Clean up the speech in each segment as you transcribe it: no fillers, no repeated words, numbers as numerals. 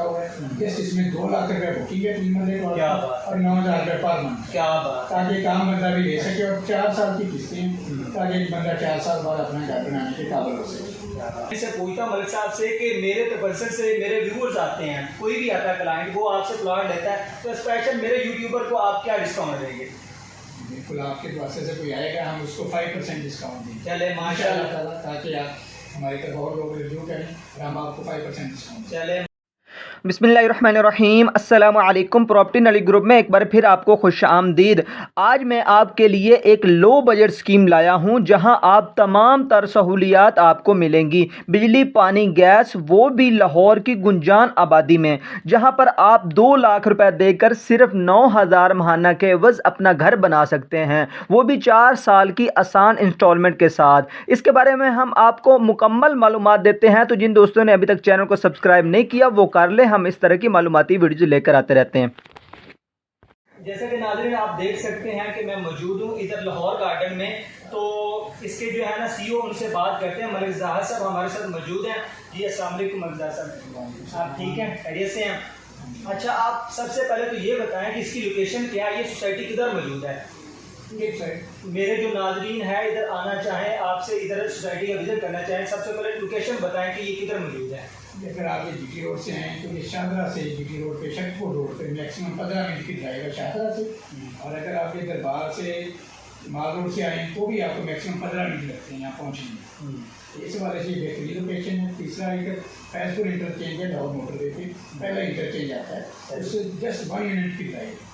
रखा हुआ है। जस्ट इसमें 2 लाख रुपए बुकिंग है 3 महीने और 9,000 रुपये पर मंथ, क्या बात, ताकि एक आम बंदा भी ले सके और 4 साल की किस्तें, ताकि एक बंदा 4 साल बाद अपना घर बनाने के काबिल हो सके। इसे पूछता मलिक साहब से कि मेरे तबसर से मेरे व्यूअर्स आते हैं, कोई भी आता है क्लाइंट, वो आपसे प्लॉट लेता है, तो स्पेशल मेरे यूट्यूबर को आप क्या डिस्काउंट देंगे? बिल्कुल, आपके पास से कोई आएगा हम उसको 5% डिस्काउंट देंगे। चले माशाल्लाह, ताकि आप हमारी तरफ और लोग रिव्यू करें और हम आपको 5% डिस्काउंट। चले बिस्मिल्लाहिर्रहमानिर्रहीम, अस्सलाम वालेकुम। प्रॉपर्टी नॉलेज ग्रुप में एक बार फिर आपको खुश आमदीद। आज मैं आपके लिए एक लो बजट स्कीम लाया हूं जहां आप तमाम तर सहूलियात आपको मिलेंगी, बिजली, पानी, गैस, वो भी लाहौर की गुंजान आबादी में, जहां पर आप 2 लाख रुपए देकर सिर्फ 9,000 महाना के एवज अपना घर बना सकते हैं, वो भी 4 साल की आसान इंस्टॉलमेंट के साथ। इसके बारे में हम आपको मुकम्मल मालूमात देते हैं, तो जिन दोस्तों ने अभी तक चैनल को सब्सक्राइब नहीं किया वो कर ले। हम इस तरह की मालूमाती वीडियो लेकर आते रहते हैं। जैसा कि नाज़रीन आप देख सकते हैं कि मैं मौजूद हूँ इधर लाहौर गार्डन में, तो इसके जो है ना सीईओ, उनसे बात करते हैं। मलिक ज़ाहर साहब हमारे साथ मौजूद हैं। जी अस्सलाम वालेकुम मलिक ज़ाहर साहब, आप ठीक हैं, खैरियत से हैं? अच्छा, आप सबसे पहले तो ये बताएं कि इसकी लोकेशन क्या है, ये सोसाइटी किधर मौजूद है? मेरे जो नाजरीन है इधर आना चाहें, आपसे इधर सोसाइटी का विजिट करना चाहें, सबसे पहले लोकेशन बताएं कि ये किधर मौजूद है। अगर आप ये जीटी रोड से आए तो ये शाहदरा से जीटी रोड पे शक्पुर रोड पे मैक्सिमम 15 मिनट की ड्राइव है शाहदरा से, और अगर आप ये दरबार से माल रोड से आए तो भी आपको मैक्सिमम 15 मिनट लगते हैं यहाँ पहुँचने में। इस वाले से बेहतरीन लोकेशन है। तीसरा इधर फैजपुर इंटरचेंज है, लाहौर मोटरवे पे पहला इंटरचेंज आता है, उससे जस्ट 1 मिनट की ड्राइव है।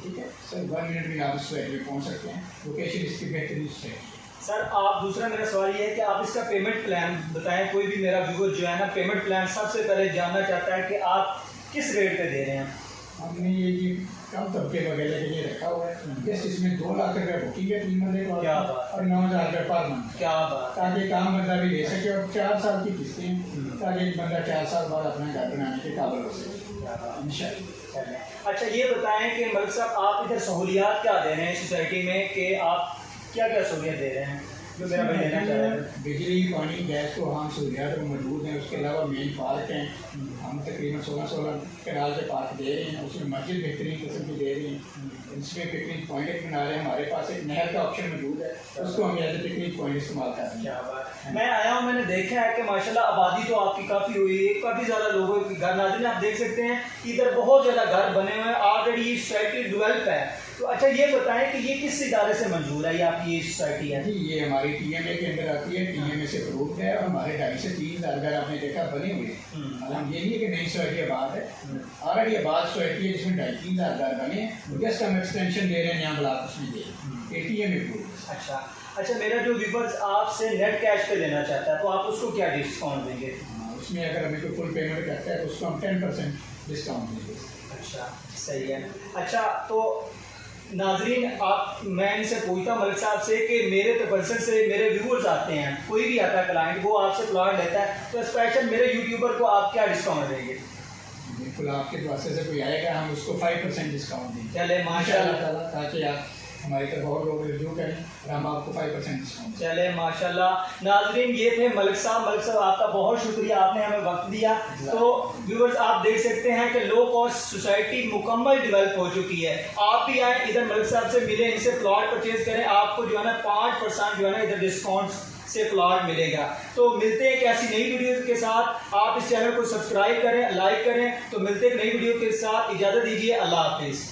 ठीक है सर, 1 मिनट में आप इस साइड में पहुँच सकते हैं। लोकेशन इसकी बेहतरीन है। सर आप, दूसरा मेरा सवाल ये है कि आप इसका पेमेंट प्लान बताएं। कोई भी मेरा व्यूअर जो है ना पेमेंट प्लान सबसे पहले जानना चाहता है कि आप किस रेट पे दे रहे हैं। हमने ये कम तबके वगैरह के लिए रखा हुआ है। जस्ट इसमें 2 लाख रुपए बुकिंग है 3 महीने और 9,000 रुपये पर मंथ, क्या बात, ताकि एक आम बंदा भी ले सके और 4 साल की किस्तें, ताकि एक बंदा 4 साल बाद अपना घर बनाने के काबिल हो सके इंशाअल्लाह। अच्छा ये बताएं कि मलिक साहब आप इधर सहूलियात क्या दे रहे हैं सोसाइटी में, कि आप क्या क्या सहूलियत दे रहे हैं जो मेरा भाई लेना चाह रहे हैं? बिजली, पानी, गैस तो हम सहूलियात मौजूद हैं। उसके अलावा मेन पार्क हैं, हम तकरीबन 16 कनाल के पार्क दे रहे हैं। उसमें मस्जिद बेहतरीन किस्म की दे रहे हैं। इसमें पिकनिक पॉइंट बना रहे हैं। हमारे पास एक नहर का ऑप्शन मौजूद है, उसको हम एज ए पिकनिक पॉइंट इस्तेमाल कर रहे हैं। क्या बात है। मैं आया हूँ, मैंने देखा है कि माशाल्लाह आबादी तो आपकी काफ़ी हुई है, काफ़ी ज़्यादा लोगों के घर। नाज़रीन आप देख सकते हैं इधर बहुत ज़्यादा घर बने हुए हैं, ऑलरेडी ये सोसाइटी डेवलप है। तो अच्छा ये बताएं कि ये किस इदारे से मंजूर है, ये आपकी ये सोसाइटी है? जी ये हमारी TMA के अंदर आती है, TMA से अप्रूव्ड है, और हमारे 2.5 से 3 हज़ार घर आपने देखा बने हुए हैं। और हम ये नहीं है कि नई सोसाइटी आबाद है, ऑलरेडी आबाद सोसाइटी है जिसमें 2.5-3 हज़ार घर बने हैं। जस्ट हम एक्सटेंशन दे रहे हैं, यहाँ ब्लॉक उसमें दे रहे हैं, TMA अप्रूव्ड। अच्छा मेरा जो व्यूअर्स आपसे नेट कैश पे लेना चाहता है तो आप उसको क्या डिस्काउंट देंगे? उसमें अगर हमें कोई फुल पेमेंट करता है तो उसको हम 10% डिस्काउंट देंगे। अच्छा सही है। अच्छा तो नाजरीन आप, मैं इनसे पूछता मलिक साहब से कि मेरे तबसर से मेरे व्यूअर्स आते हैं, कोई भी आता है क्लाइंट, वो आपसे प्लॉट लेता है, तो स्पेशल मेरे यूट्यूबर को आप क्या डिस्काउंट देंगे? बिल्कुल, आपके पास से कोई आएगा हम उसको 5% डिस्काउंट देंगे। चले माशाल्लाह, ताकि आप हमारी तरफ और लोग रिव्यू करें और हम आपको 5% डिस्काउंट। चले माशाल्लाह। नाजरीन ये थे मलिक साहब आपका बहुत शुक्रिया, आपने हमें वक्त दिया। तो व्यूअर्स आप देख सकते हैं कि लो कॉस्ट सोसाइटी मुकम्मल डेवलप हो चुकी है। आप भी आए इधर मलिक साहब से मिले, इनसे प्लॉट परचेज करें, आपको जो है ना 5% जो है ना इधर डिस्काउंट से प्लॉट मिलेगा। तो मिलते हैं एक ऐसी नई वीडियो के साथ। आप इस चैनल को सब्सक्राइब करें, लाइक करें। तो मिलते हैं एक नई वीडियो के साथ, इजाज़त दीजिए, अल्लाह हाफिज़।